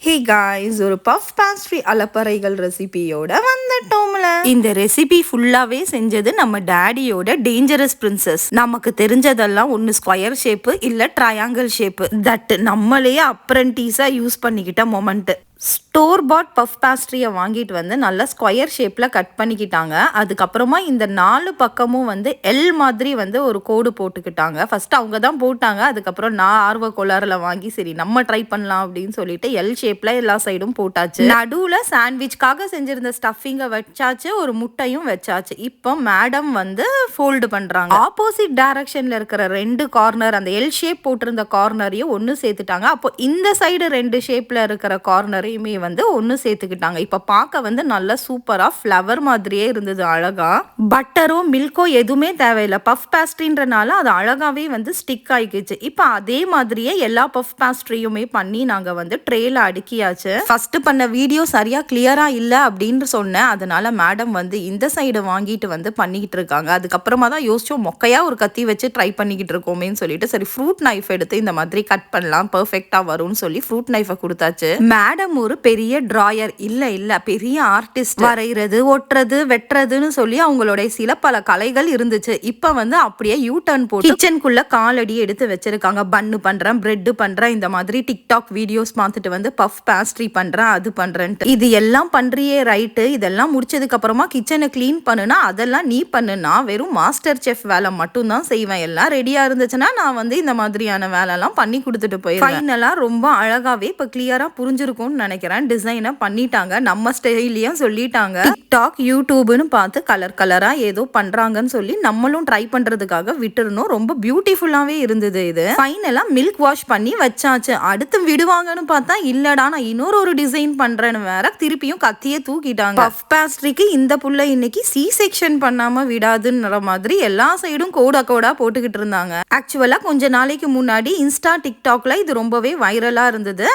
Hey guys, ஒரு puff pastry அலப்பறைகள் ரெசிபியோட வந்துட்டோம்ல. இந்த ரெசிபி ஃபுல்லாவே செஞ்சது நம்ம டாடியோட டேஞ்சரஸ் பிரின்சஸ். நமக்கு தெரிஞ்சதெல்லாம் ஒன்னு ஸ்கொயர் ஷேப்பு இல்ல ட்ரையாங்கிள் ஷேப்பு. தட் நம்மளையே அப்ரண்டிஸா யூஸ் பண்ணிக்கிட்ட மொமெண்ட். ஸ்டோர் பாட் பஃப் பேஸ்ட்ரியை வாங்கிட்டு வந்து நல்லா ஸ்கொயர் ஷேப்பில் கட் பண்ணிக்கிட்டாங்க. அதுக்கப்புறமா இந்த 4 பக்கமும் வந்து எல் மாதிரி வந்து ஒரு கோடு போட்டுக்கிட்டாங்க. ஃபர்ஸ்ட் அவங்க தான் போட்டாங்க. அதுக்கப்புறம் நான் ஆர்வ கோளாறுல வாங்கி சரி நம்ம ட்ரை பண்ணலாம் அப்படின்னு சொல்லிட்டு எல் ஷேப்ல எல்லா சைடும் போட்டாச்சு. நடுவில் சாண்ட்விச்காக செஞ்சிருந்த ஸ்டஃபிங்கை வச்சாச்சு, ஒரு முட்டையும் வச்சாச்சு. இப்போ மேடம் வந்து ஃபோல்டு பண்றாங்க. ஆப்போசிட் டைரக்ஷன்ல இருக்கிற 2 கார்னர், அந்த எல் ஷேப் போட்டிருந்த கார்னரையும் ஒன்று சேர்த்துட்டாங்க. அப்போ இந்த சைடு 2 ஷேப்ல இருக்கிற கார்னர் வந்து ஒன்னு சேர்த்துக்கிட்டாங்க. இப்ப பார்க்க வந்து நல்ல சூப்பரா ஃப்ளவர் மாதிரியே இருந்தது. அழகா பட்டரோ மில்கோ எதுவுமே தேவையில்லை. பஃப் பேஸ்ட்ரின்றனால அது அழகாவே வந்து ஸ்டிக் ஆயிடுச்சு. இப்ப அதே மாதிரியே எல்லா பஃப் பேஸ்ட்ரியுமே பண்ணி நாங்க வந்து ட்ரேல அடுக்கியாச்சு. ஃபர்ஸ்ட் பண்ண வீடியோ சரியா கிளியரா இல்ல அப்படின்னு சொன்னேன். அதனால மேடம் வந்து இந்த சைடு வாங்கிட்டு வந்து பண்ணிக்கிட்டு இருக்காங்க. அதுக்கப்புறமா தான் யோசிச்சோம், மொக்கையா ஒரு கத்தி வச்சு ட்ரை பண்ணிக்கிட்டு இருக்கோமேன்னு சொல்லிட்டு சரி ஃப்ரூட் நைஃப் எடுத்து இந்த மாதிரி கட் பண்ணலாம், பெர்ஃபெக்டா வரும்னு சொல்லி ஃப்ரூட் நைஃபை கொடுத்தாச்சு. மேடம் ஒரு பெரிய டிராயர் இல்ல பெரிய ஆர்டிஸ்ட். வரைகிறது, ஒட்டுறது, வெட்டுறதுன்னு சொல்லி அவங்களுடைய சில பல கலைகள் இருந்துச்சு. இப்ப வந்து அப்படியே யூ டர்ன் போட்டு கிச்சனுக்குள்ள காலடி எடுத்து வச்சிருக்காங்க. பன்னு பண்றேன், பிரெட் பண்றேன், இந்த மாதிரி டிக்டாக் வீடியோஸ் பார்த்துட்டு வந்து பஃப் பேஸ்ட்ரி பண்றேன், அது பண்றேன்ட்டு. இது எல்லாம் பண்றியே ரைட்டு. இதெல்லாம் முடிச்சதுக்கு அப்புறமா கிச்சனை கிளீன் பண்ணுனா அதெல்லாம் நீ பண்ணுனா வெறும் மாஸ்டர் செஃப் வேலை மட்டும் தான் செய்வேன். எல்லாம் ரெடியா இருந்துச்சுன்னா நான் வந்து இந்த மாதிரியான வேலை எல்லாம் பண்ணி கொடுத்துட்டு போயிருவேன். ஃபைனலா ரொம்ப அழகாவே இப்ப கிளியரா புரிஞ்சிருக்கும்னு நினைக்கிறேன். டிசைனை பண்ணிட்டாங்க, நம்ம ஸ்டைலையும் சொல்லிட்டாங்க. டிக்டாக் யூடியூப்னு பார்த்து கலர் கலரா ஏதோ பண்றாங்கன்னு சொல்லி நம்மளும் ட்ரை பண்றதுக்காக விட்டுறணும். ரொம்ப பியூட்டிஃபுல்லாவே இருந்தது. இது ஃபைனலா மில்க் வாஷ் பண்ணி வச்சாச்சு. அடுத்து விடுவாங்கன்னு பார்த்தா இல்லடா நான் இன்னொரு டிசைன் பண்றேன்னு வேற திருப்பியும் கத்தியே தூக்கிட்டாங்க. பஃப் பேஸ்ட்ரிக்கு இந்த புள்ள இன்னைக்கு சி செக்ஷன் பண்ணாம விடாதுன்ற மாதிரி எல்லா சைடும் கோடா போட்டுக்கிட்டு இருந்தாங்க. ஆக்சுவலா கொஞ்ச நாளைக்கு முன்னாடி இன்ஸ்டா டிக்டாக்ல இது ரொம்பவே வைரலா இருந்தது.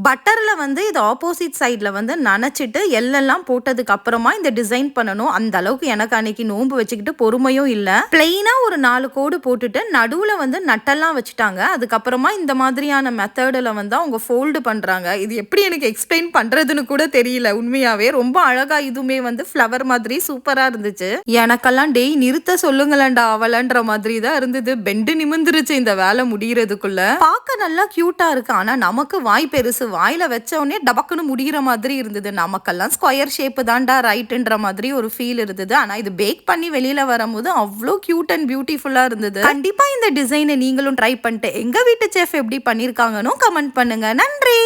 பட்டர்ல வந்து இது ஆப்போசிட் சைட்ல வந்து நனைச்சிட்டு எல்லாம் போட்டதுக்கு அப்புறமா இந்த டிசைன் பண்ணணும். அந்த அளவுக்கு எனக்கு அன்னைக்கு நோம்பு வச்சுக்கிட்டு பொறுமையும் இல்ல. பிளெயினா ஒரு 4 கோடு போட்டுட்டு நடுவுல வந்து நட்டெல்லாம் வச்சுட்டாங்க. அதுக்கப்புறமா இந்த மாதிரியான மெத்தட்ல வந்து அவங்க ஃபோல்டு பண்றாங்க. இது எப்படி எனக்கு எக்ஸ்பிளைன் பண்றதுன்னு கூட தெரியல. உண்மையாவே ரொம்ப அழகா இதுவுமே வந்து ஃப்ளவர் மாதிரி சூப்பரா இருந்துச்சு. எனக்கெல்லாம் டேய் நிறுத்த சொல்லுங்களேன்டா அவளன்ற மாதிரி தான் இருந்தது. பெண்டு நிமிந்துருச்சு இந்த வேலை முடியறதுக்குள்ள. பார்க்க நல்லா கியூட்டா இருக்கு. ஆனா நமக்கு வாய் பெருசு, வாயில வச்ச உடனே டபக்குன்னு முடிகிற மாதிரி இருந்தது. நமக்கெல்லாம் ஸ்கொயர் ஷேப் தான்டா ரைட்ன்ற மாதிரி ஒரு ஃபீல் இருந்தது. ஆனா இது பேக் பண்ணி வெளியில வரும்போது அவ்வளோ கியூட் அண்ட் பியூட்டிஃபுல்லா இருந்தது. கண்டிப்பா இந்த டிசைனை நீங்களும் ட்ரை பண்ணிட்டு எங்க வீட்டு செஃப் எப்படி பண்ணிருக்காங்கன்னு கமெண்ட் பண்ணுங்க. நன்றி.